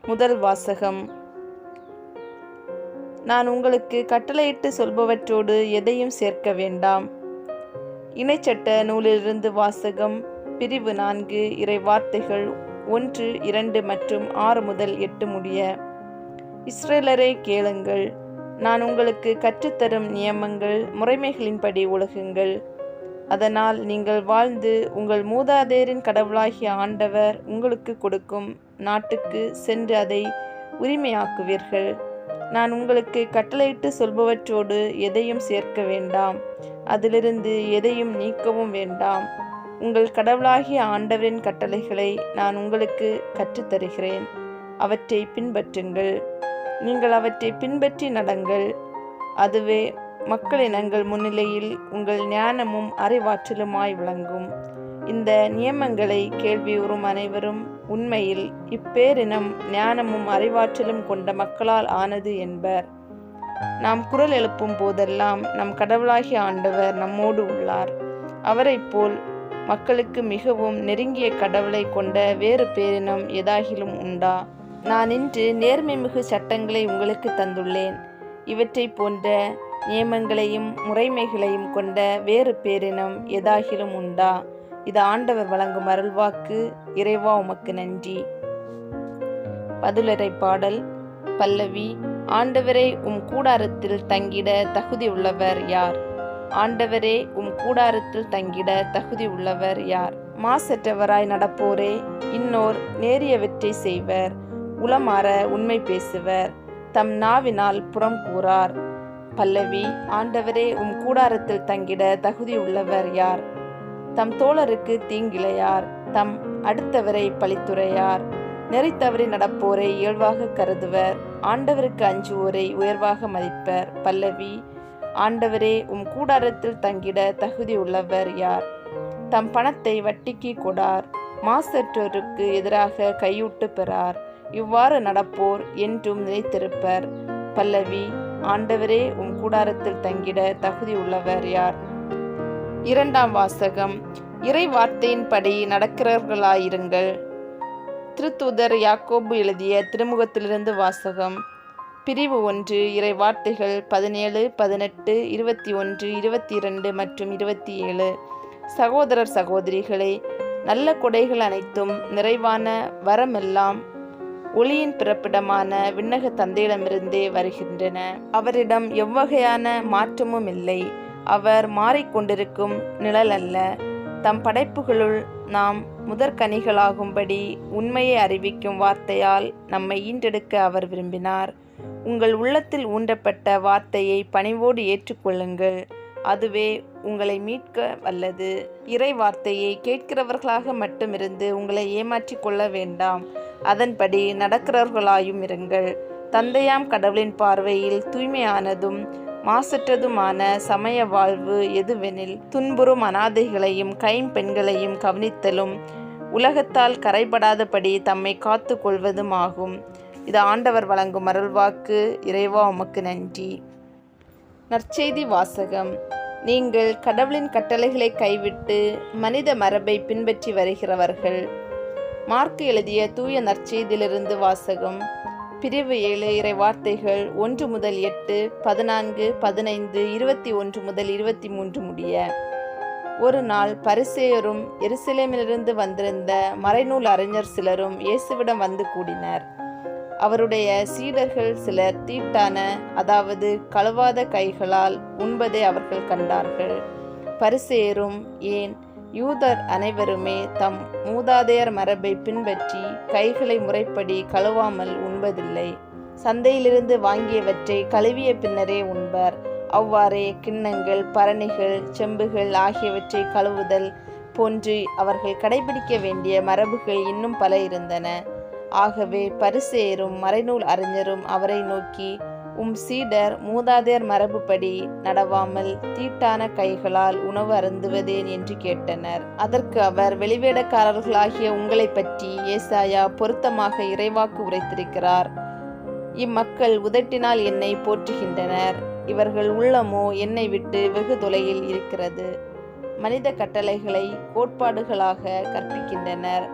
முதல் வாசகம். நான் உங்களுக்கு கட்டளையிட்டு சொல்பவற்றோடு எதையும் சேர்க்க வேண்டாம். இணைச்சட்ட நூலிலிருந்து வாசகம். பிரிவு 4. இறை வார்த்தைகள் 1, 2 மற்றும் 6 முதல் 8 முடிய. இஸ்ரேலரே கேளுங்கள், நான் உங்களுக்கு கற்றுத்தரும் நியமங்கள் முறைமைகளின்படி ஒழுகுங்கள். அதனால் நீங்கள் வாழ்ந்து உங்கள் மூதாதையரின் கடவுளாகிய ஆண்டவர் உங்களுக்கு கொடுக்கும் நாட்டுக்கு சென்று அதை உரிமையாக்குவீர்கள். நான் உங்களுக்கு கட்டளையிட்டு சொல்பவற்றோடு எதையும் சேர்க்க வேண்டாம், அதிலிருந்து எதையும் நீக்கவும் வேண்டாம். உங்கள் கடவுளாகிய ஆண்டவரின் கட்டளைகளை நான் உங்களுக்கு கற்றுத்தருகிறேன், அவற்றை பின்பற்றுங்கள். நீங்கள் அவற்றை பின்பற்றி நடங்கள். அதுவே மக்களினங்கள் முன்னிலையில் உங்கள் ஞானமும் அறிவாற்றலுமாய் விளங்கும். இந்த நியமங்களை கேள்வியுறும் அனைவரும் உண்மையில் இப்பேரினம் ஞானமும் அறிவாற்றலும் கொண்ட மக்களால் ஆனது என்பர். நாம் குரல் எழுப்பும் போதெல்லாம் நம் கடவுளாகிய ஆண்டவர் நம்மோடு உள்ளார். அவரைப் போல் மக்களுக்கு மிகவும் நெருங்கிய கடவுளை கொண்ட வேறு பேரினம் எதாகிலும் உண்டா? நான் இன்று நேர்மை மிகு சட்டங்களை உங்களுக்கு தந்துள்ளேன். இவற்றை போன்ற நியமங்களையும் முறைமைகளையும் கொண்ட வேறு பேரினம் எதாகிலும் உண்டா? இது ஆண்டவர் வழங்கும் அருள்வாக்கு. இறைவா, உமக்கு நன்றி. பதிலுரை பாடல். பல்லவி. ஆண்டவரே, கூடாரத்தில் தங்கிட தகுதி உள்ளவர் யார்? ஆண்டவரே, கூடாரத்தில் தங்கிட தகுதி உள்ளவர் யார்? மாசற்றவராய் நடப்போரே, இன்னோர் நேரியவற்றை செய்வர், உளமாற உண்மை பேசுவர், தம் நாவினால் புறம் கூறார். பல்லவி. ஆண்டவரே, கூடாரத்தில் தங்கிட தகுதி உள்ளவர் யார்? தம் தோழருக்கு தீங்கிழையார், தம் அடுத்தவரை பழித்துரையார், நெறி தவறி நடப்போரை இயல்பாக கருதுவர், ஆண்டவருக்கு அஞ்சுவோரை உயர்வாக மதிப்பர். பல்லவி. ஆண்டவரே, கூடாரத்தில் தங்கிட தகுதி உள்ளவர் யார்? தம் பணத்தை வட்டிக்கு கொடார், மாசற்றோருக்கு எதிராக கையூட்டு பெறார், இவ்வாறு நடப்போர் என்றும் நிலைத்திருப்பர். பல்லவி. ஆண்டவரே, கூடாரத்தில் தங்கிட தகுதி உள்ளவர் யார்? இரண்டாம் வாசகம். இறை வார்த்தையின்படி நடக்கிறவர்களாயிருங்கள். திருத்தூதர் யாக்கோபு எழுதிய திருமுகத்திலிருந்து வாசகம். பிரிவு 1. இறை வார்த்தைகள் 17, 18, 21, 22 மற்றும் 27. சகோதரர் சகோதரிகளே, நல்ல கொடைகள் அனைத்தும் நிறைவான வரமெல்லாம் ஒளியின் பிறப்பிடமான விண்ணக தந்தையிடமிருந்தே வருகின்றன. அவரிடம் எவ்வகையான மாற்றமும் இல்லை. அவர் மாறிக்கொண்டிருக்கும் நிழல் அல்ல. தம் படைப்புகளுள் நாம் முதற்கனிகளாகும்படி உண்மையை அறிவிக்கும் வார்த்தையால் நம்மை ஈன்றெடுக்க அவர் விரும்பினார். உங்கள் உள்ளத்தில் ஊன்றப்பட்ட வார்த்தையை பணிவோடு ஏற்றுக்கொள்ளுங்கள், அதுவே உங்களை மீட்க வல்லது. இறை வார்த்தையை கேட்கிறவர்களாக மட்டுமிருந்து உங்களை ஏமாற்றிக் கொள்ள வேண்டாம், அதன்படி நடக்கிறவர்களாயும் இருங்கள். தந்தையாம் கடவுளின் பார்வையில் தூய்மையானதும் மாசற்றதுமான சமய வாழ்வு எதுவெனில் துன்புறும் அனாதைகளையும் கைம்பெண்களையும் கவனித்தலும் உலகத்தால் கரைபடாதபடி தம்மை காத்து கொள்வதும் ஆகும். இது ஆண்டவர் வழங்கும் அருள்வாக்கு. இறைவா, உமக்கு நன்றி. நற்செய்தி வாசகம். நீங்கள் கடவுளின் கட்டளைகளை கைவிட்டு மனித மரபை பின்பற்றி வருகிறவர்கள். மார்க்கு எழுதிய தூய நற்செய்தியிலிருந்து வாசகம். பிரிவு 7. இறை வார்த்தைகள் 1 முதல் 8, 14, 15, 21 முதல் 23 முடிய. ஒரு நாள் பரிசேயரும் எருசலேமிலிருந்து வந்திருந்த மறைநூல் அறிஞர் சிலரும் இயேசுவிடம் வந்து கூடினர். அவருடைய சீடர்கள் சிலர் தீட்டான, அதாவது கழுவாத கைகளால் உண்பதை அவர்கள் கண்டார்கள். பரிசேயரும் ஏன் யூதர் அனைவருமே தம் மூதாதையர் மரபை பின்பற்றி கைகளை முறைப்படி கழுவாமல் உண்பதில்லை. சந்தையிலிருந்து வாங்கியவற்றை கழுவிய பின்னரே உண்பர். அவ்வாறே கிண்ணங்கள், பரணிகள், செம்புகள் ஆகியவற்றை கழுவுதல் போன்று அவர்கள் கடைபிடிக்க வேண்டிய மரபுகள் இன்னும் பல இருந்தன. ஆகவே பரிசேயரும் மறைநூல் அறிஞரும் அவரை நோக்கி, சீடர் மூதாதையர் மரபுப்படி நடவாமல் தீட்டான கைகளால் உணவு அருந்துவதேன் என்று கேட்டனர். அதற்கு அவர், வெளிவேடக்காரர்களாகிய உங்களை பற்றி ஏசாயா பொருத்தமாக இறைவாக்கு உரைத்திருக்கிறார். இம்மக்கள் உதட்டினால் என்னை போற்றுகின்றனர், இவர்கள் உள்ளமோ என்னை விட்டு வெகு தொலையில் இருக்கிறது. மனித கட்டளைகளை கோட்பாடுகளாக கற்பிக்கின்றனர்.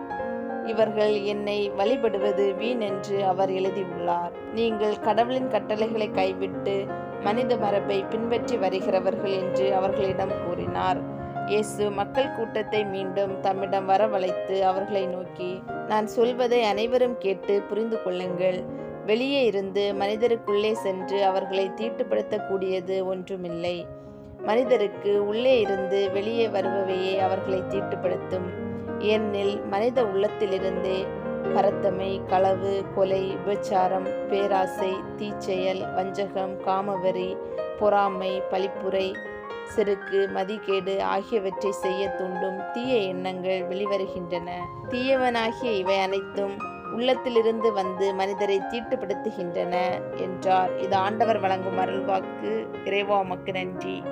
இவர்கள் என்னை வழிபடுவது வீண் என்று அவர் எழுதியுள்ளார். நீங்கள் கடவுளின் கட்டளைகளை கைவிட்டு மனித மரபை பின்பற்றி வருகிறவர்கள் என்று அவர்களிடம் கூறினார். இயேசு மக்கள் கூட்டத்தை மீண்டும் தம்மிடம் வரவழைத்து அவர்களை நோக்கி, நான் சொல்வதை அனைவரும் கேட்டு புரிந்து கொள்ளுங்கள். வெளியே இருந்து மனிதருக்குள்ளே சென்று அவர்களை தீட்டுப்படுத்தக்கூடியது ஒன்றுமில்லை. மனிதருக்கு உள்ளே இருந்து வெளியே வருபவையே அவர்களை தீட்டுப்படுத்தும். ஏனெனில் மனித உள்ளத்திலிருந்தே பரத்தமை, களவு, கொலை, விபச்சாரம், பேராசை, தீச்செயல், வஞ்சகம், காமவெறி, பொறாமை, பழிப்புரை, செருக்கு, மதிகேடு ஆகியவற்றை செய்ய தூண்டும் தீய எண்ணங்கள் வெளிவருகின்றன. தீயவனாகிய இவை அனைத்தும் உள்ளத்திலிருந்து வந்து மனிதரை தீட்டுப்படுத்துகின்றன என்றார். இது ஆண்டவர் வழங்கும் அருள்வாக்கு. இறைவா உமக்கு நன்றி.